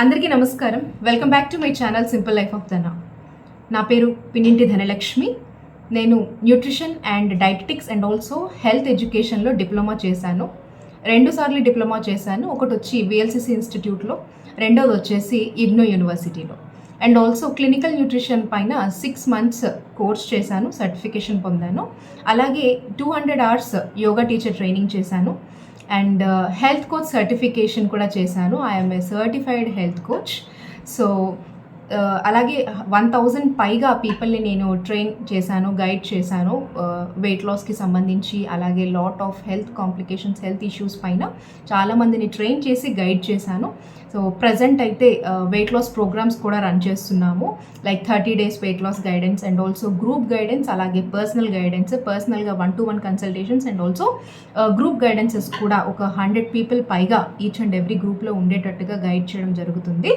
అందరికీ నమస్కారం. Welcome back to my channel simple life of ధన. నా పేరు పినింటి ధనలక్ష్మి. నేను nutrition and dietetics and also health ఎడ్యుకేషన్లో డిప్లొమా చేశాను. 2 సార్లు డిప్లొమా చేశాను. ఒకటి వచ్చి విఎల్సిసి ఇన్స్టిట్యూట్లో, రెండోది వచ్చేసి ఇగ్నో యూనివర్సిటీలో. అండ్ ఆల్సో క్లినికల్ న్యూట్రిషన్ పైన 6 months కోర్స్ చేశాను, సర్టిఫికేషన్ పొందాను. అలాగే 200 hours యోగా టీచర్ ట్రైనింగ్ చేశాను. అండ్ హెల్త్ కోచ్ సర్టిఫికేషన్ కూడా చేశాను. I'm a certified health coach. So అలాగే 1000 పైగా పీపుల్ని నేను ట్రైన్ చేశాను, గైడ్ చేశాను వెయిట్ లాస్కి సంబంధించి. అలాగే lot of health complications, health issues పైన చాలామందిని ట్రైన్ చేసి గైడ్ చేశాను. సో ప్రజెంట్ అయితే వెయిట్ లాస్ ప్రోగ్రామ్స్ కూడా రన్ చేస్తున్నాము. Like 30 days weight loss guidance and also group guidance, అలాగే పర్సనల్ గైడెన్స్, పర్సనల్గా 1-to-1 consultations and also group guidances కూడా ఒక 100 people పైగా ఈచ్ అండ్ ఎవ్రీ గ్రూప్లో ఉండేటట్టుగా గైడ్ చేయడం జరుగుతుంది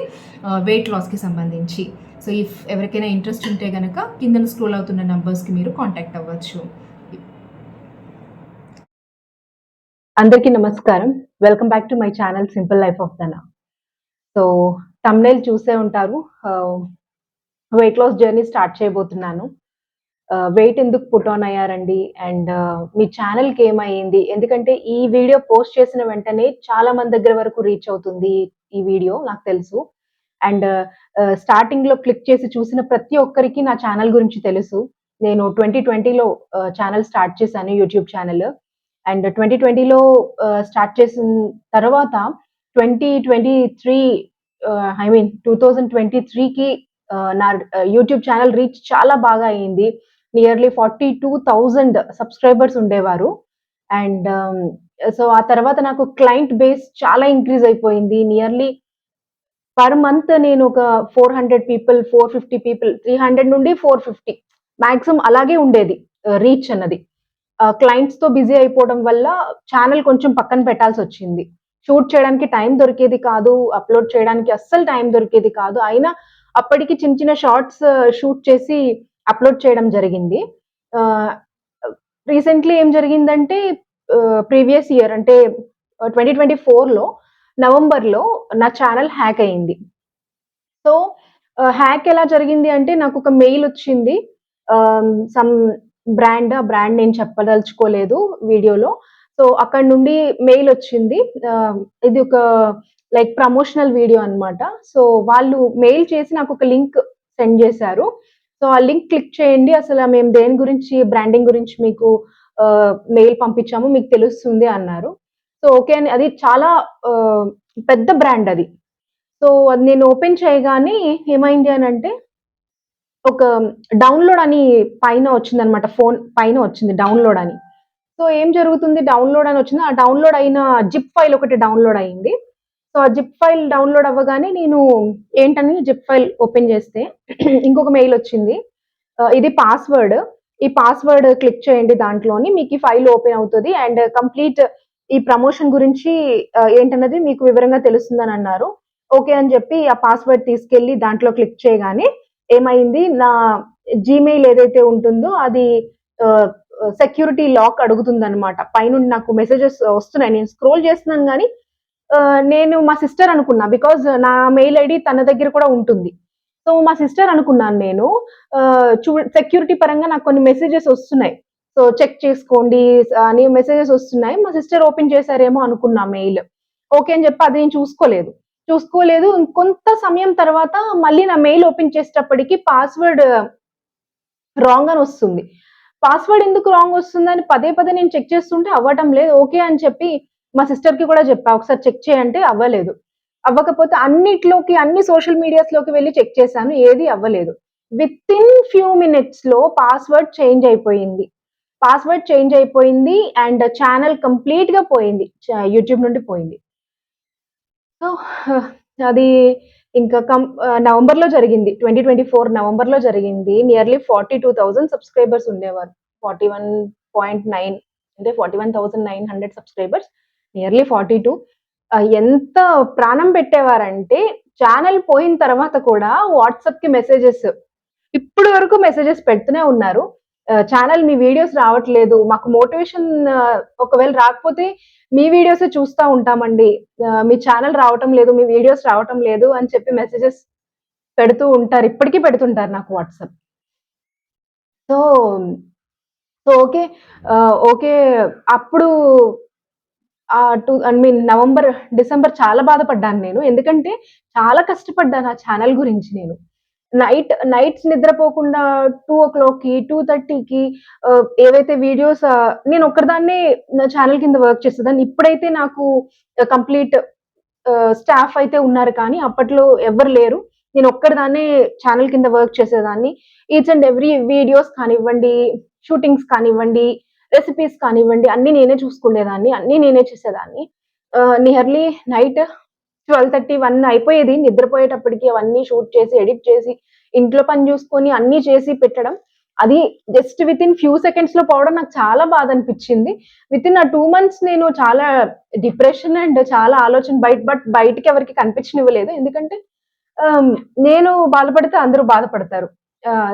వెయిట్ లాస్కి సంబంధించి. సో ఇఫ్ ఎవరికైనా ఇంట్రెస్ట్ ఉంటే కనుక కింద స్క్రోల్ అవుతున్న నంబర్స్కి మీరు కాంటాక్ట్ అవ్వచ్చు. అందరికీ నమస్కారం. Welcome back to my channel simple life of ధన. సో తమ్నైల్ చూసే ఉంటారు, వెయిట్ లాస్ జర్నీ స్టార్ట్ చేయబోతున్నాను. వెయిట్ ఎందుకు పుట్ ఆన్ అయ్యారండి అండ్ మీ ఛానల్కి ఏమైంది? ఎందుకంటే ఈ వీడియో పోస్ట్ చేసిన వెంటనే చాలా మంది దగ్గర వరకు రీచ్ అవుతుంది ఈ వీడియో, నాకు తెలుసు. అండ్ స్టార్టింగ్లో క్లిక్ చేసి చూసిన ప్రతి ఒక్కరికి నా ఛానల్ గురించి తెలుసు. నేను 2020లో ఛానల్ స్టార్ట్ చేశాను, యూట్యూబ్ ఛానల్. అండ్ 2020లో స్టార్ట్ చేసిన తర్వాత 2023కి నా యూట్యూబ్ ఛానల్ రీచ్ చాలా బాగా అయింది. నియర్లీ 42,000 సబ్స్క్రైబర్స్ ఉండేవారు. అండ్ సో ఆ తర్వాత నాకు క్లయింట్ బేస్ చాలా ఇంక్రీజ్ అయిపోయింది. నియర్లీ పర్ మంత్ నేను ఒక 400 people, 450 people, 300 నుండి 450 మాక్సిమం అలాగే ఉండేది రీచ్ అన్నది. క్లయింట్స్‌తో బిజీ అయిపోవడం వల్ల ఛానల్ కొంచెం పక్కన పెట్టాల్సొచ్చింది. షూట్ చేయడానికి టైం దొరికేది కాదు. అప్‌లోడ్ చేయడానికి అస్సలు టైం దొరికేది కాదు. అయినా అప్పటికి చిన్న చిన్న షార్ట్స్ షూట్ చేసి అప్‌లోడ్ చేయడం జరిగింది. ఆహ్, రీసెంట్‌లీ ఏం జరిగిందంటే ప్రీవియస్ ఇయర్ అంటే 2024లో నవంబర్‌లో నా ఛానల్ హ్యాక్ అయింది. సో హ్యాక్ ఎలా జరిగింది అంటే నాకొక మెయిల్ వచ్చింది. సమ్ బ్రాండ్, ఆ బ్రాండ్ నేను చెప్పదలుచుకోలేదు వీడియోలో. సో అక్కడి నుండి మెయిల్ వచ్చింది. ఇది ఒక లైక్ ప్రమోషనల్ వీడియో అన్నమాట. సో వాళ్ళు మెయిల్ చేసి నాకొక లింక్ సెండ్ చేశారు. సో ఆ లింక్ క్లిక్ చేయండి. అసలు మేము దేని గురించి, బ్రాండింగ్ గురించి మీకు మెయిల్ పంపించాము, మీకు తెలుస్తుంది అన్నారు. సో ఓకే అని, అది చాలా పెద్ద బ్రాండ్ అది. సో అది నేను ఓపెన్ చేయగానే ఏమైంది అనంటే, ఒక డౌన్‌లోడ్ అని పైన వచ్చిందనమాట. ఫోన్ పైన వచ్చింది డౌన్‌లోడ్ అని. సో ఏం జరుగుతుంది, డౌన్‌లోడ్ అని వచ్చింది. ఆ డౌన్‌లోడ్ అయిన జిప్ ఫైల్ ఒకటి డౌన్‌లోడ్ అయింది. సో ఆ జిప్ ఫైల్ డౌన్‌లోడ్ అవ్వగానే నేను ఏంటని జిప్ ఫైల్ ఓపెన్ చేస్తే ఇంకొక మెయిల్ వచ్చింది. ఇది పాస్‌వర్డ్. ఈ పాస్‌వర్డ్ క్లిక్ చేయండి దాంట్లోని, మీకు ఈ ఫైల్ ఓపెన్ అవుతది. అండ్ కంప్లీట్ ఈ ప్రమోషన్ గురించి ఏంటన్నది మీకు వివరంగా తెలుస్తుందని అన్నారు. ఓకే అని చెప్పి ఆ పాస్‌వర్డ్ తీసుకెళ్ళి దాంట్లో క్లిక్ చేయగానే ఏమైంది, నా జీమెయిల్ ఏదైతే ఉంటుందో అది సెక్యూరిటీ లాక్ అడుగుతుందనమాట. పైనుండి నాకు మెసేజెస్ వస్తున్నాయి. నేను స్క్రోల్ చేస్తున్నాను గానీ నేను మా సిస్టర్ అనుకున్నా. బికాజ్ నా మెయిల్ ఐడీ తన దగ్గర కూడా ఉంటుంది. సో మా సిస్టర్ అనుకున్నాను నేను. సెక్యూరిటీ పరంగా నాకు కొన్ని మెసేజెస్ వస్తున్నాయి. సో చెక్ చేసుకోండి అని మెసేజెస్ వస్తున్నాయి. మా సిస్టర్ ఓపెన్ చేశారేమో అనుకున్నా మెయిల్. ఓకే అని చెప్పి అది నేను చూసుకోలేదు. కొంత సమయం తర్వాత మళ్ళీ నా మెయిల్ ఓపెన్ చేసేటప్పటికి పాస్‌వర్డ్ రాంగ్ అని వస్తుంది. పాస్‌వర్డ్ ఎందుకు రాంగ్ వస్తుందని పదే పదే నేను చెక్ చేస్తుంటే అవ్వటం లేదు. ఓకే అని చెప్పి మా సిస్టర్‌కి కూడా చెప్పా. ఒకసారి చెక్ చేయంటే అవ్వలేదు. అవ్వకపోతే అన్నిట్లోకి, అన్ని సోషల్ మీడియాస్‌లోకి వెళ్లి చెక్ చేశాను. ఏది అవ్వలేదు. వితిన్ ఫ్యూ మినిట్స్‌లో పాస్‌వర్డ్ చేంజ్ అయిపోయింది. అండ్ ఛానెల్ కంప్లీట్‌గా పోయింది. యూట్యూబ్ నుండి పోయింది. సో అది ఇంకా నవంబర్‌లో జరిగింది. 2024 నవంబర్‌లో జరిగింది. నియర్లీ 42,000 సబ్‌స్క్రైబర్స్ ఉండేవారు. 41.9 అంటే 41,900 సబ్‌స్క్రైబర్స్. నియర్లీ 42. ఎంత ప్రాణం పెట్టేవారంటే ఛానెల్ పోయిన తర్వాత కూడా వాట్సాప్‌కి మెసేజెస్, ఇప్పటి వరకు మెసేజెస్ పెడుతూనే ఉన్నారు. ఛానెల్ మీ వీడియోస్ రావట్లేదు. మాకు మోటివేషన్ ఒకవేళ రాకపోతే మీ వీడియోసే చూస్తా ఉంటామండి. మీ ఛానల్ రావటం లేదు, మీ వీడియోస్ రావటం లేదు అని చెప్పి మెసేజెస్ పెడుతూ ఉంటారు. ఇప్పటికి పెడుతుంటారు నాకు వాట్సాప్. So, okay. ఓకే. అప్పుడు ఐ మీన్ నవంబర్, డిసెంబర్ చాలా బాధపడ్డాను నేను. ఎందుకంటే చాలా కష్టపడ్డాను ఆ ఛానల్ గురించి నేను. నైట్స్ నిద్రపోకుండా 2:00కి, 2:30కి ఏవైతే వీడియోస్ నేనొక్కడిదాన్నే నా ఛానల్ కింద వర్క్ చేసేదాన్ని. ఇప్పుడైతే నాకు కంప్లీట్ స్టాఫ్ అయితే ఉన్నారు కానీ, అప్పట్లో ఎవ్వరు లేరు. నేనొక్కడిదాన్నే ఛానల్ కింద వర్క్ చేసేదాన్ని. ఈచ్ అండ్ ఎవ్రీ వీడియోస్ కానివ్వండి, షూటింగ్స్ కానివ్వండి, రెసిపీస్ కానివ్వండి, అన్నీ నేనే చూసుకునేదాన్ని. అన్నీ నేనే చేసేదాన్ని. నియర్లీ నైట్ 12:30, 1 అయిపోయేది నిద్రపోయేటప్పటికి అవన్నీ షూట్ చేసి, ఎడిట్ చేసి, ఇంట్లో పని జూసుకొని అన్నీ చేసి పెట్టడం. అది జస్ట్ వితిన్ ఫ్యూ సెకండ్స్‌లో పోవడం నాకు చాలా బాధనిపిచ్చింది. వితిన్ ఆ 2 మంత్స్ నేను చాలా డిప్రెషన్ అండ్ చాలా ఆలోచన బయటికి ఎవరికీ కనిపించనివ్వలేదు. ఎందుకంటే ఆహ్, నేను బాధపడితే అందరూ బాధపడతారు.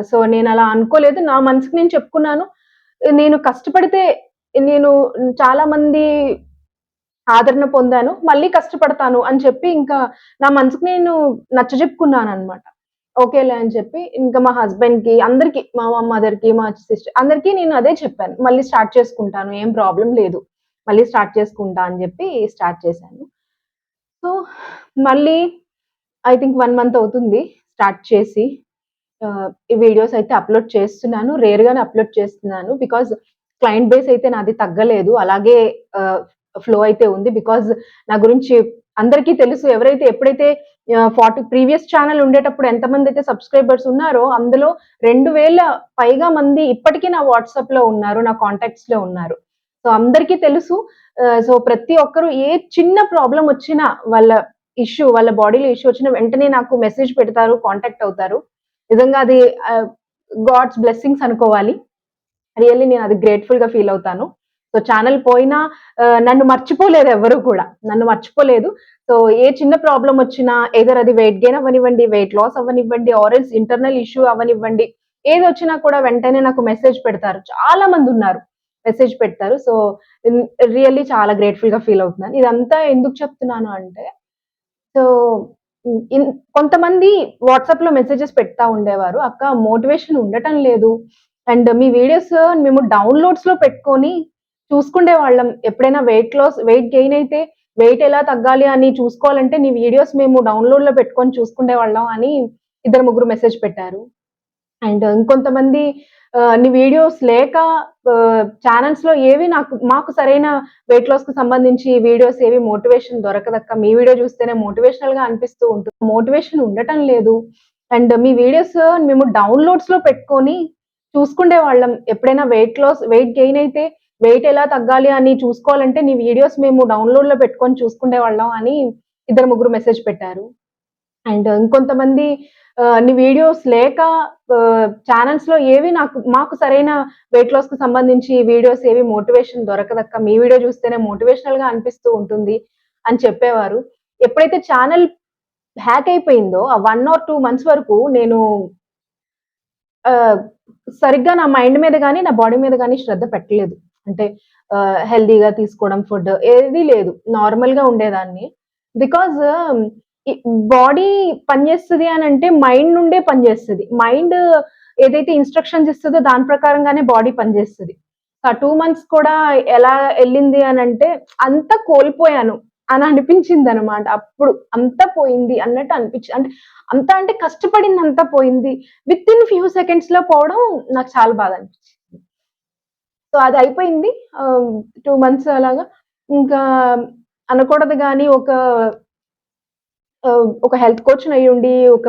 సో, నేనలా అనుకోలేదు. నా మనసుకి నేను చెప్పుకున్నాను. నేను కష్టపడితే నేను చాలా మంది ఆదరణ పొందాను. మళ్ళీ కష్టపడతాను అని చెప్పి ఇంకా నా మనసుకి నేను నచ్చజెప్పుకున్నాననమాట. ఓకేలే అని చెప్పి ఇంకా మా హస్బెండ్‌కి అందరికి మా మదర్‌కి, మా సిస్టర్ అందరికి నేను అదే చెప్పాను. మళ్ళీ స్టార్ట్ చేసుకుంటాను. ఏం ప్రాబ్లమ్ లేదు. మళ్ళీ స్టార్ట్ చేసుకుంటా అని జెప్పి స్టార్ట్ చేశాను. సో, మళ్ళీ ఐ థింక్ 1 మంత్ అవుతుంది స్టార్ట్ చేసి. ఈ వీడియోస్ అయితే అప్‌లోడ్ చేస్తున్నాను. రేర్‌గానే అప్‌లోడ్ చేస్తున్నాను. బికాజ్ క్లయింట్ బేస్ అయితే నాది తగ్గలేదు. అలాగే ఆహ్, ఫ్లో అయితే ఉంది. బికాజ్ నా గురించి అందరికీ తెలుసు. ఎవరైతే ఎప్పుడైతే 40 ప్రీవియస్ ఛానెల్ ఉండేటప్పుడు ఎంతమందైతే సబ్‌స్క్రైబర్స్ ఉన్నారో, అందులో 2000 పైగా మంది ఇప్పటికి నా వాట్సాప్‌లో ఉన్నారు. నా కాంటాక్ట్స్‌లో ఉన్నారు. సో, అందరికీ తెలుసు. సో, ప్రతి ఒక్కరు ఏ చిన్న ప్రాబ్లమ్ వచ్చినా వాళ్ళ బాడీలో ఇష్యూ వచ్చిన వెంటనే నాకు మెసేజ్ పెడతారు. కాంటాక్ట్ అవుతారు. నిజంగా అది ఆహ్, గాడ్స్ బ్లెస్సింగ్స్ అనుకోవాలి. రియల్లీ నేనది గ్రేట్‌ఫుల్‌గా ఫీల్ అవుతాను. సో, ఛానెల్ పోయినా నన్ను మర్చిపోలేదు ఎవ్వరు కూడా. నన్ను మర్చిపోలేదు. సో, ఏ చిన్న ప్రాబ్లమ్ వచ్చినా ఎయిదర్ అది వెయిట్ గెయిన్ అవ్వనివ్వండి, వెయిట్ లాస్ అవ్వనివ్వండి, ఆర్ ఎల్స్ ఇంటర్నల్ ఇష్యూ అవ్వనివ్వండి, ఏదొచ్చినా కూడా వెంటనే నాకు మెసేజ్ పెడతారు. చాలా మందున్నారు. మెసేజ్ పెడతారు. సో, ఇన్ రియల్లీ చాలా గ్రేట్‌ఫుల్‌గా ఫీల్ అవుతున్నాను. ఇదంతా ఎందుకు చెప్తున్నాను అంటే సో, హ్మ్. కొంతమంది వాట్సాప్‌లో మెసేజెస్ పెడతా ఉండేవారు. "అక్క మోటివేషన్ ఉండటం లేదు. అండ్ మీ వీడియోస్ మేము డౌన్‌లోడ్స్‌లో పెట్టుకొని చూసుకుండేవాళ్ళం. ఎప్పుడైనా వెయిట్ గెయిన్ అయితే వెయిట్ ఎలా తగ్గాలి అని చూసుకోవాలంటే నీ వీడియోస్ మేము డౌన్‌లోడ్‌లో పెట్టుకొని చూసుకుండేవాళ్ళం" అని ఇద్దరు, ముగ్గురు మెసేజ్ పెట్టారు. అండ్ ఇంకొంతమంది నీ వీడియోస్ లేక ఛానెల్స్‌లో మాకు సరైన వెయిట్ లాస్‌కి సంబంధించి వీడియోస్ ఏవి మోటివేషన్ దొరకదక్క. మీ వీడియో చూస్తేనే మోటివేషనల్‌గా అనిపిస్తూ ఉంటుంది. మోటివేషన్ ఉండటం లేదు. అండ్ మీ వీడియోస్ మేము డౌన్‌లోడ్స్‌లో పెట్టుకొని చూసుకుండేవాళ్ళం. ఎప్పుడైనా వెయిట్ గెయిన్ అయితే వెయిట్ ఎలా తగ్గాలి అని చూసుకోవాలంటే నీ వీడియోస్ మేము డౌన్‌లోడ్‌లో పెట్టుకొని చూసుకుండేవాళ్ళం అని ఇద్దరు, ముగ్గురు మెసేజ్ పెట్టారు. అండ్ ఇంకొంతమంది నీ వీడియోస్ లేక ఛానెల్స్‌లో మాకు సరైన వెయిట్ లాస్‌కి సంబంధించి వీడియోస్ ఏవి మోటివేషన్ దొరకదక్క. మీ వీడియో చూస్తేనే మోటివేషనల్‌గా అనిపిస్తూ ఉంటుంది అని చెప్పేవారు. ఎప్పుడైతే ఛానెల్ హ్యాక్ అయిపోయిందో ఆ 1 ఆర్ 2 మంత్స్ వరకు నేను ఆహ్, సరిగ్గా నా మైండ్ మీద గాని, నా బాడీ మీద గాని శ్రద్ధ పెట్టలేదు. అంటే హెల్తీగా తీసుకోవడం ఫుడ్ ఏది లేదు. నార్మల్‌గా ఉండేదాన్ని. బికాజ్ ఈ బాడీ పనిచేస్తది అనంటే మైండ్ నుండే పనిచేస్తది. మైండ్ ఏదైతే ఇన్‌స్ట్రక్షన్స్ ఇస్తదో దాని ప్రకారంగానే బాడీ పనిచేస్తది. ఆ 2 మంత్స్ కూడా ఎలా ఎళ్ళింది అనంటే అంతా కోల్పోయాను అని అనిపించిందనమాట. అప్పుడు అంతా పోయింది అన్నట్టు అంటే అంతా అంటే కష్టపడిందంతా పోయింది. వితిన్ ఫ్యూ సెకండ్స్‌లో పోవడం నాకు చాలా బాధ అనిపించింది. సో, అదయిపోయింది. 2 మంత్స్ అలాగా. ఇంకా అనకూడదు గానీ ఒక హెల్త్ కోచ్‌నయ్యుండి, ఒక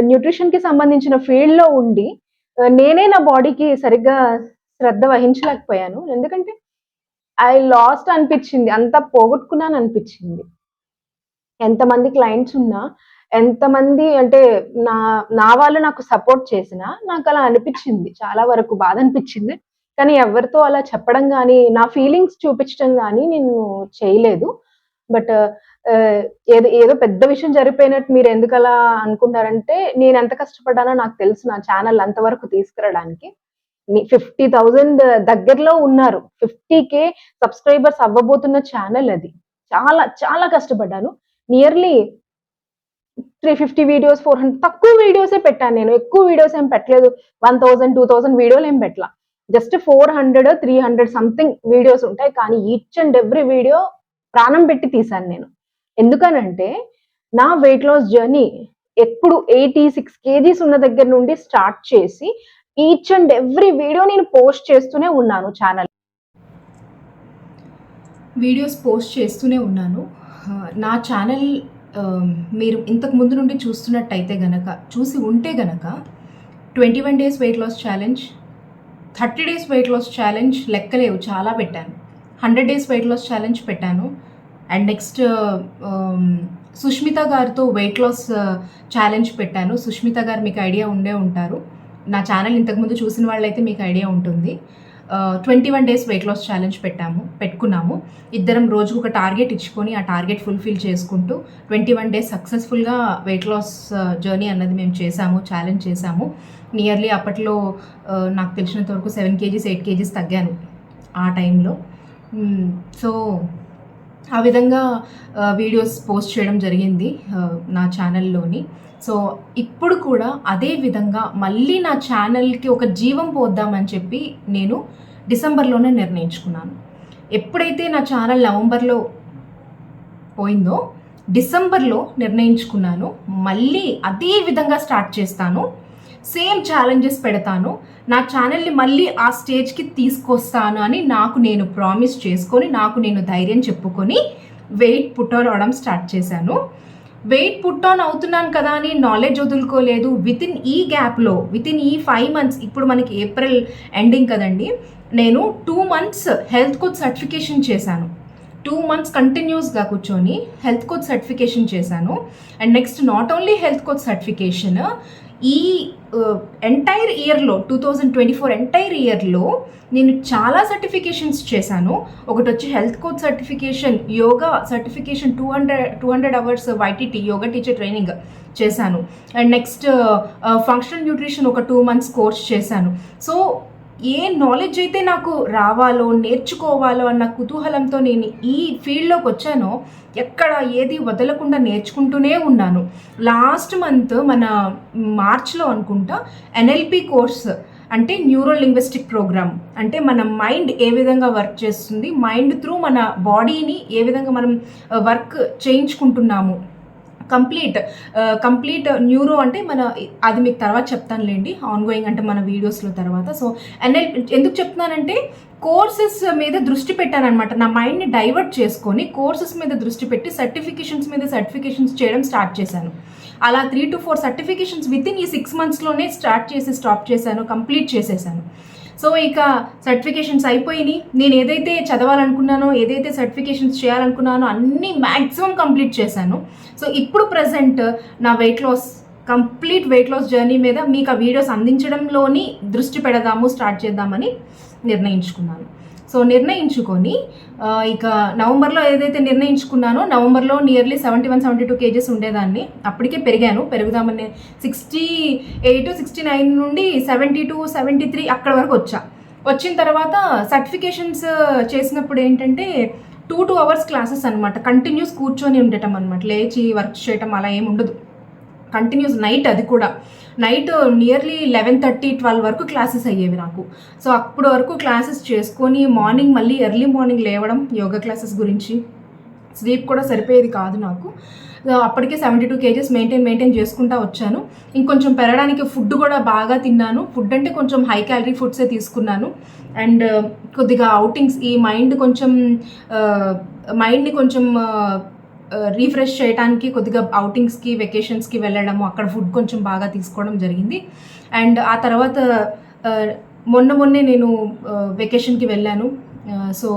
న్యూట్రిషన్‌కి సంబంధించిన ఫీల్డ్‌లో ఉండి, నేనే నా బాడీకి సరిగ్గా శ్రద్ధ వహించలేకపోయాను. ఎందుకంటే, లాస్ట్ అనిపిచ్చింది. అంతా పోగొట్టుకున్నాననిపిచ్చింది. ఎంతమంది క్లయింట్స్ ఉన్నా, ఎంతమంది అంటే నా నా వాళ్ళు నాకు సపోర్ట్ చేసినా, నాకలా అనిపిచ్చింది. చాలా వరకు బాధనిపిచ్చింది. కానీ ఎవరితో అలా చెప్పడం గానీ, నా ఫీలింగ్స్ చూపిచ్చటం గానీ నేను చేయలేదు. బట్ ఆహ్, ఏదో పెద్ద విషయం జరిగిపోయినట్టు మీరెందుకలా అనుకుంటారంటే, నేనెంత కష్టపడ్డానో నాకు తెలుసు నా ఛానెల్ అంతవరకు తీసుకురాడానికి. 50,000 దగ్గరలో ఉన్నారు. 50K సబ్స్క్రైబర్స్ అవ్వబోతున్న ఛానల్ అది. చాలా చాలా కష్టపడ్డాను. నియర్లీ 350 వీడియోస్, 400 తక్కువ వీడియోసే పెట్టాను నేను. ఎక్కువ వీడియోస్ ఏం పెట్టలేదు. 1000, 2000 వీడియోలు ఏం పెట్టలా. జస్ట్ 400, 300 సంథింగ్ వీడియోస్ ఉంటాయి. కానీ ఈచ్ అండ్ ఎవ్రీ వీడియో ప్రాణం పెట్టి తీశాను నేను. ఎందుకనంటే నా వెయిట్ లాస్ జర్నీ ఎప్పుడు 86 కేజీస్ ఉన్న దగ్గర నుండి స్టార్ట్ చేసి ఈచ్ అండ్ ఎవ్రీ వీడియో నేను పోస్ట్ చేస్తూనే ఉన్నాను ఛానల్. వీడియోస్ పోస్ట్ చేస్తూనే ఉన్నాను. నా ఛానల్ మీరు ఇంతకు ముందు నుండి చూస్తున్నట్టయితే గనక, చూసి ఉంటే గనక 21 days weight loss challenge, 30 days weight loss challenge లెక్కలేవు, చాలా పెట్టాను. 100 డేస్ వెయిట్ లాస్ ఛాలెంజ్ పెట్టాను. అండ్ నెక్స్ట్ సుష్మిత గారితో వెయిట్ లాస్ ఛాలెంజ్ పెట్టాను. సుష్మిత గారు మీకు ఐడియా ఉండే ఉంటారు. నా ఛానల్ ఇంతకుముందు చూసిన వాళ్ళైతే మీకు ఐడియా ఉంటుంది. 21 డేస్ వెయిట్ లాస్ ఛాలెంజ్ పెట్టుకున్నాము. ఇద్దరం రోజుకు ఒక టార్గెట్ ఇచ్చుకొని ఆ టార్గెట్ ఫుల్ఫిల్ చేసుకుంటూ 21 డేస్ సక్సెస్ఫుల్గా వెయిట్ లాస్ జర్నీ అన్నది మేము చేసాము, ఛాలెంజ్ చేసాము. నియర్లీ అప్పట్లో నాకు తెలిసినంత వరకు 7 కేజీస్ 8 కేజీస్ తగ్గాను ఆ టైంలో. సో ఆ విధంగా వీడియోస్ పోస్ట్ చేయడం జరిగింది నా ఛానల్లోని. సో ఇప్పుడు కూడా అదే విధంగా మళ్ళీ నా ఛానల్కి ఒక జీవం పోద్దామని చెప్పి నేను డిసెంబర్లోనే నిర్ణయించుకున్నాను. ఎప్పుడైతే నా ఛానల్ నవంబర్లో పోయిందో డిసెంబర్లో నిర్ణయించుకున్నాను మళ్ళీ అదే విధంగా స్టార్ట్ చేస్తాను, సేమ్ ఛాలెంజెస్ పెడతాను, నా ఛానల్ని మళ్ళీ ఆ స్టేజ్కి తీసుకొస్తాను అని నాకు నేను ప్రామిస్ చేసుకొని, నాకు నేను ధైర్యం చెప్పుకొని వెయిట్ పుట్ ఆన్ అవడం స్టార్ట్ చేశాను. వెయిట్ పుట్ ఆన్ అవుతున్నాను కదా అని నాలెడ్జ్ వదులుకోలేదు. వితిన్ ఈ గ్యాప్లో, వితిన్ ఈ 5 months, ఇప్పుడు మనకి ఏప్రిల్ ఎండింగ్ కదండి, నేను 2 months హెల్త్ కోచ్ సర్టిఫికేషన్ చేశాను. 2 months కంటిన్యూస్గా కూర్చొని హెల్త్ కోచ్ సర్టిఫికేషన్ చేశాను. And next not only health coach certification, ఈ ఎంటైర్ ఇయర్లో 2024 ఎంటైర్ ఇయర్లో నేను చాలా సర్టిఫికేషన్స్ చేశాను. ఒకటి వచ్చి health coach certification, yoga certification 200 hours YTT yoga teacher training చేశాను. అండ్ నెక్స్ట్ ఫంక్షనల్ న్యూట్రిషన్ ఒక 2 months కోర్స్ చేశాను. సో ఏ నాలెడ్జ్ అయితే నాకు రావాలో, నేర్చుకోవాలో అన్న కుతూహలంతో నేను ఈ ఫీల్డ్లోకి వచ్చానో ఎక్కడ ఏది వదలకుండా నేర్చుకుంటూనే ఉన్నాను. లాస్ట్ మంత్ మన మార్చ్లో అనుకుంటా NLP కోర్స్, అంటే న్యూరో లింగ్విస్టిక్ ప్రోగ్రామ్, అంటే మన మైండ్ ఏ విధంగా వర్క్ చేస్తుంది, మైండ్ త్రూ మన బాడీని ఏ విధంగా మనం వర్క్ చేయించుకుంటున్నాము, కంప్లీట్ న్యూరో అంటే మన, అది మీకు తర్వాత చెప్తానులేండి, ఆన్గోయింగ్ అంటే మన వీడియోస్లో తర్వాత. సో NLP ఎందుకు చెప్తున్నానంటే కోర్సెస్ మీద దృష్టి పెట్టాను అనమాట. నా మైండ్ని డైవర్ట్ చేసుకొని కోర్సెస్ మీద దృష్టి పెట్టి సర్టిఫికేషన్స్ మీద సర్టిఫికేషన్స్ చేయడం స్టార్ట్ చేశాను. అలా 3 to 4 సర్టిఫికేషన్స్ వితిన్ ఈ 6 monthsలోనే స్టాప్ చేశాను, కంప్లీట్ చేసేసాను. సో ఇక సర్టిఫికేషన్స్ అయిపోయినాయి. నేను ఏదైతే చదవాలనుకున్నానో, ఏదైతే సర్టిఫికేషన్స్ చేయాలనుకున్నానో అన్నీ మ్యాక్సిమం కంప్లీట్ చేశాను. సో ఇప్పుడు ప్రజెంట్ నా కంప్లీట్ వెయిట్ లాస్ జర్నీ మీద మీకు ఆ వీడియోస్ అందించడంలోని దృష్టి స్టార్ట్ చేద్దామని నిర్ణయించుకున్నాను. సో నిర్ణయించుకొని ఇక నవంబర్లో ఏదైతే నిర్ణయించుకున్నానో, నవంబర్లో నియర్లీ 71-72 కేజెస్ ఉండేదాన్ని. అప్పటికే పెరుగుదామని 68, 69 నుండి 72-73 అక్కడ వరకు వచ్చిన తర్వాత సర్టిఫికేషన్స్ చేసినప్పుడు ఏంటంటే 2 hours క్లాసెస్ అనమాట. కంటిన్యూస్ కూర్చొని ఉండటం అనమాట, లేచి వర్క్ చేయటం అలా ఏమి ఉండదు. కంటిన్యూస్ నైట్, అది కూడా నైట్ నియర్లీ 11:30-12 వరకు క్లాసెస్ అయ్యేవి నాకు. సో అప్పుడు వరకు క్లాసెస్ చేసుకొని మార్నింగ్ మళ్ళీ ఎర్లీ మార్నింగ్ లేవడం, యోగా క్లాసెస్ గురించి, స్లీప్ కూడా సరిపోయేది కాదు నాకు. అప్పటికే 72 కేజెస్ మెయింటైన్ చేసుకుంటూ వచ్చాను. ఇంకొంచెం పెరగడానికి ఫుడ్ కూడా బాగా తిన్నాను. ఫుడ్ అంటే కొంచెం హై క్యాలరీ ఫుడ్సే తీసుకున్నాను. అండ్ కొద్దిగా అవుటింగ్స్, ఈ మైండ్ని కొంచెం రీఫ్రెష్ చేయడానికి కొద్దిగా అవుటింగ్స్కి, వెకేషన్స్కి వెళ్ళడము, అక్కడ ఫుడ్ కొంచెం బాగా తీసుకోవడం జరిగింది. అండ్ ఆ తర్వాత మొన్నే నేను వెకేషన్కి వెళ్ళాను. సో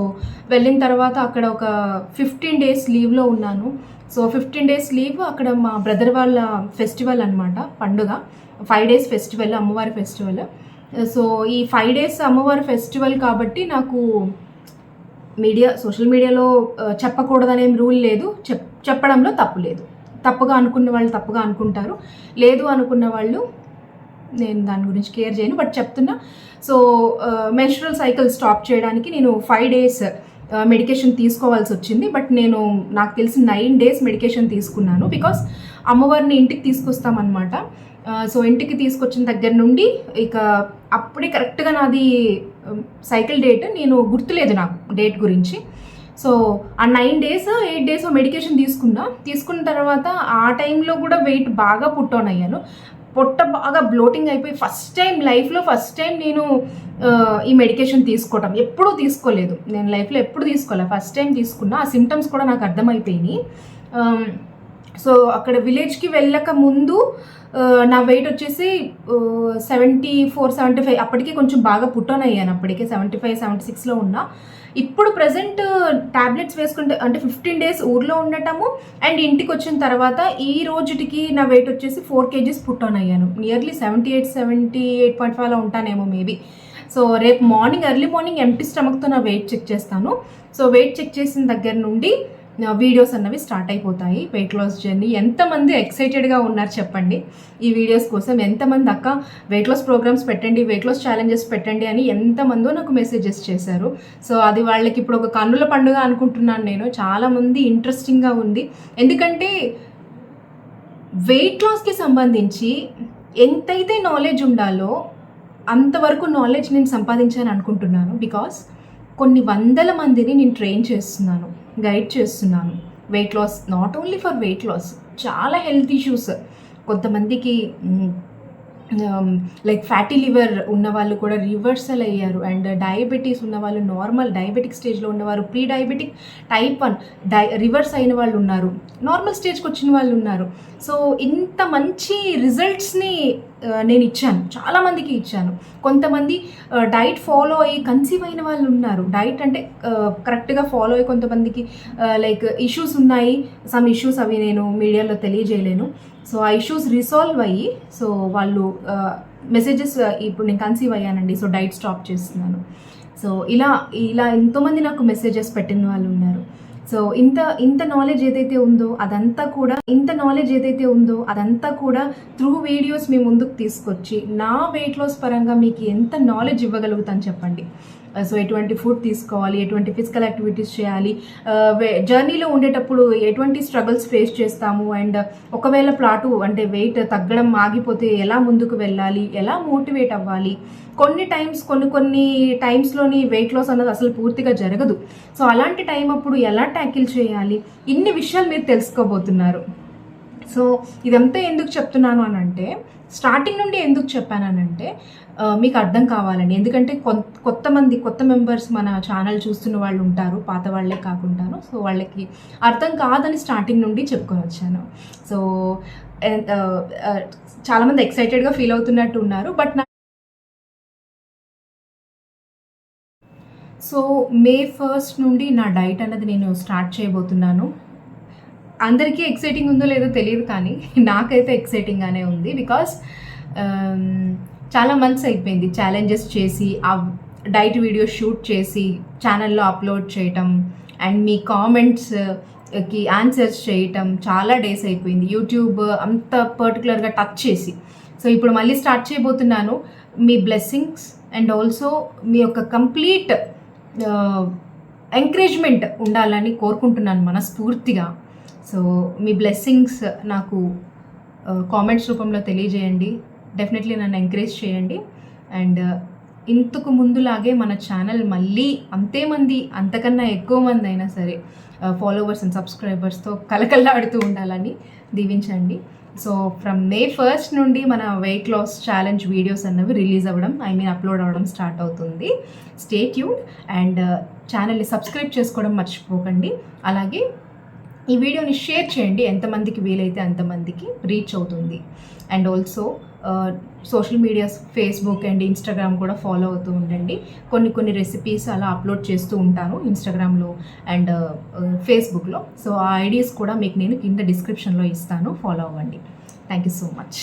వెళ్ళిన తర్వాత అక్కడ ఒక 15 days లీవ్లో ఉన్నాను. సో 15 days లీవ్, అక్కడ మా బ్రదర్ వాళ్ళ ఫెస్టివల్ అనమాట, పండుగ, 5 days ఫెస్టివల్, అమ్మవారి ఫెస్టివల్. సో ఈ 5 days అమ్మవారి ఫెస్టివల్ కాబట్టి నాకు సోషల్ మీడియాలో చెప్పకూడదనేం రూల్ లేదు, చెప్పడంలో తప్పు లేదు. తప్పుగా అనుకున్న వాళ్ళు తప్పుగా అనుకుంటారు, లేదు అనుకున్న వాళ్ళు నేను దాని గురించి కేర్ చేయను, బట్ చెప్తున్నా. సో మెన్స్ట్రువల్ సైకిల్ స్టాప్ చేయడానికి నేను 5 days మెడికేషన్ తీసుకోవాల్సి వచ్చింది. బట్ నేను నాకు తెలిసి 9 days మెడికేషన్ తీసుకున్నాను. బికాస్ అమ్మవారిని ఇంటికి తీసుకొస్తామన్నమాట. సో ఇంటికి తీసుకొచ్చిన దగ్గర నుండి ఇక అప్పుడే కరెక్ట్గా నాది సైకిల్ డేట్, నేను గుర్తులేదు నాకు డేట్ గురించి. సో ఆ 9 days 8 days మెడికేషన్ తీసుకున్న తర్వాత ఆ టైంలో కూడా వెయిట్ బాగా పుట్ ఆన్ అయ్యాను. పొట్ట బాగా బ్లోటింగ్ అయిపోయి లైఫ్లో ఫస్ట్ టైం నేను ఈ మెడికేషన్ తీసుకోవటం. ఎప్పుడూ తీసుకోలేదు నేను లైఫ్లో, ఎప్పుడు తీసుకోలేదు, ఫస్ట్ టైం తీసుకున్నా. ఆ సిమ్టమ్స్ కూడా నాకు అర్థమైపోయినాయి. సో అక్కడ విలేజ్కి వెళ్ళక ముందు నా వెయిట్ వచ్చేసి 74, 75, అప్పటికే కొంచెం బాగా పుట్ ఆన్ అయ్యాను. అప్పటికే 75, 76లో ఉన్నా. ఇప్పుడు ప్రజెంట్ ట్యాబ్లెట్స్ వేసుకుంటే అంటే 15 days ఊర్లో ఉండటము అండ్ ఇంటికి వచ్చిన తర్వాత ఈ రోజుటికి నా వెయిట్ వచ్చేసి 4 kgs పుట్ ఆన్ అయ్యాను. నియర్లీ 78.5 అలా ఉంటానేమో మేబీ. సో రేపు ఎర్లీ మార్నింగ్ ఎంటీ స్టమక్తో నా వెయిట్ చెక్ చేస్తాను. సో వెయిట్ చెక్ చేసిన దగ్గర నుండి వీడియోస్ అన్నవి స్టార్ట్ అయిపోతాయి. Weight loss journey. ఎంతమంది ఎక్సైటెడ్గా ఉన్నారు చెప్పండి ఈ వీడియోస్ కోసం? ఎంతమంది అక్క వెయిట్ లాస్ ప్రోగ్రామ్స్ పెట్టండి, వెయిట్ లాస్ ఛాలెంజెస్ పెట్టండి అని ఎంతమందో నాకు మెసేజెస్ చేశారు. సో అది వాళ్ళకి ఇప్పుడు ఒక కన్నుల పండుగ అనుకుంటున్నాను నేను. చాలామంది ఇంట్రెస్టింగ్గా ఉంది. ఎందుకంటే వెయిట్ లాస్కి సంబంధించి ఎంతైతే నాలెడ్జ్ ఉండాలో అంతవరకు నాలెడ్జ్ నేను సంపాదించాను అనుకుంటున్నాను. బికాస్ కొన్ని వందల మందిని నేను ట్రైన్ చేస్తున్నాను, గైడ్ చేస్తున్నాను. Weight loss, not only for weight loss, చాలా హెల్త్ ఇష్యూస్. కొంతమందికి లైక్ ఫ్యాటీ లివర్ ఉన్న వాళ్ళు కూడా రివర్సల్ అయ్యారు. అండ్ డయాబెటీస్ ఉన్న వాళ్ళు, నార్మల్ డయాబెటిక్ స్టేజ్లో ఉన్నవారు, ప్రీ డయాబెటిక్ టైప్ 1 రివర్స్ అయిన వాళ్ళు ఉన్నారు, నార్మల్ స్టేజ్కి వచ్చిన వాళ్ళు ఉన్నారు. సో ఇంత మంచి రిజల్ట్స్ని నేను ఇచ్చాను, చాలామందికి ఇచ్చాను. కొంతమంది డైట్ ఫాలో అయ్యి కన్సీవ్ అయిన వాళ్ళు ఉన్నారు. డైట్ అంటే కరెక్ట్గా ఫాలో అయ్యి, కొంతమందికి లైక్ ఇష్యూస్ ఉన్నాయి, సమ్ ఇష్యూస్, అవి నేను మీడియాలో తెలియజేయలేను. సో ఆ ఇష్యూస్ రిసాల్వ్ అయ్యి, సో వాళ్ళు మెసేజెస్, ఇప్పుడు నేను కన్సీవ్ అయ్యానండి, సో డైట్ స్టాప్ చేస్తున్నాను. సో ఇలా ఎంతోమంది నాకు మెసేజెస్ పెట్టిన వాళ్ళు ఉన్నారు. సో ఇంత నాలెడ్జ్ ఏదైతే ఉందో అదంతా కూడా త్రూ వీడియోస్ మీ ముందుకు తీసుకొచ్చి నా వెయిట్ లాస్ పరంగా మీకు ఎంత నాలెడ్జ్ ఇవ్వగలుగుతాను చెప్పండి. సో ఎటువంటి ఫుడ్ తీసుకోవాలి, ఎటువంటి ఫిజికల్ యాక్టివిటీస్ చేయాలి, జర్నీలో ఉండేటప్పుడు ఎటువంటి స్ట్రగుల్స్ ఫేస్ చేస్తాము, అండ్ ఒకవేళ అంటే వెయిట్ తగ్గడం ఆగిపోతే ఎలా ముందుకు వెళ్ళాలి, ఎలా మోటివేట్ అవ్వాలి. కొన్ని టైమ్స్లోని వెయిట్ లాస్ అన్నది అసలు పూర్తిగా జరగదు. సో అలాంటి టైం అప్పుడు ఎలా ట్యాకిల్ చేయాలి, ఇన్ని విషయాలు మీరు తెలుసుకోబోతున్నారు. సో ఇదంతా ఎందుకు చెప్తున్నాను అని అంటే, స్టార్టింగ్ నుండి ఎందుకు చెప్పానంటే మీకు అర్థం కావాలని. ఎందుకంటే కొత్త మెంబర్స్ మన ఛానల్ చూస్తున్న వాళ్ళు ఉంటారు, పాత వాళ్ళే కాకుండాను. సో వాళ్ళకి అర్థం కాదని స్టార్టింగ్ నుండి చెప్పుకొని వచ్చాను. సో చాలామంది ఎక్సైటెడ్గా ఫీల్ అవుతున్నట్టు ఉన్నారు. బట్ సో May 1st నుండి నా డైట్ అన్నది నేను స్టార్ట్ చేయబోతున్నాను. అందరికీ ఎక్సైటింగ్ ఉందో లేదో తెలియదు, కానీ నాకైతే ఎక్సైటింగ్గానే ఉంది. బికాస్ చాలా మంత్స్ అయిపోయింది ఛాలెంజెస్ చేసి, ఆ డైట్ వీడియో షూట్ చేసి ఛానల్లో అప్లోడ్ చేయటం అండ్ మీ కామెంట్స్కి ఆన్సర్స్ చేయటం చాలా డేస్ అయిపోయింది. యూట్యూబ్ అంత పర్టికులర్గా టచ్ చేసి. సో ఇప్పుడు మళ్ళీ స్టార్ట్ చేయబోతున్నాను. మీ బ్లెస్సింగ్స్ అండ్ ఆల్సో మీ యొక్క కంప్లీట్ ఎంకరేజ్మెంట్ ఉండాలని కోరుకుంటున్నాను మనస్ఫూర్తిగా. సో మీ బ్లెస్సింగ్స్ నాకు కామెంట్స్ రూపంలో తెలియజేయండి. డెఫినెట్లీ నన్ను ఎంకరేజ్ చేయండి. అండ్ ఇంతకు ముందులాగే మన ఛానల్ మళ్ళీ అంతకన్నా ఎక్కువ మంది అయినా సరే ఫాలోవర్స్ అండ్ సబ్స్క్రైబర్స్తో కలకల్లాడుతూ ఉండాలని దీవించండి. సో ఫ్రమ్ May 1st నుండి మన వెయిట్ లాస్ ఛాలెంజ్ వీడియోస్ అన్నవి రిలీజ్ అవ్వడం, అప్లోడ్ అవ్వడం స్టార్ట్ అవుతుంది. స్టే ట్యూన్డ్ అండ్ ఛానల్ని సబ్స్క్రైబ్ చేసుకోవడం మర్చిపోకండి. అలాగే ఈ వీడియోని షేర్ చేయండి, ఎంతమందికి వీలైతే అంతమందికి రీచ్ అవుతుంది. And also social medias, Facebook and Instagram కూడా ఫాలో అవుతూ ఉండండి. కొన్ని రెసిపీస్ అలా అప్లోడ్ చేస్తూ ఉంటాను ఇన్స్టాగ్రామ్లో అండ్ ఫేస్బుక్లో. సో ఆ ఐడియాస్ కూడా మీకు నేను కింద డిస్క్రిప్షన్లో ఇస్తాను, ఫాలో అవ్వండి. Thank you so much.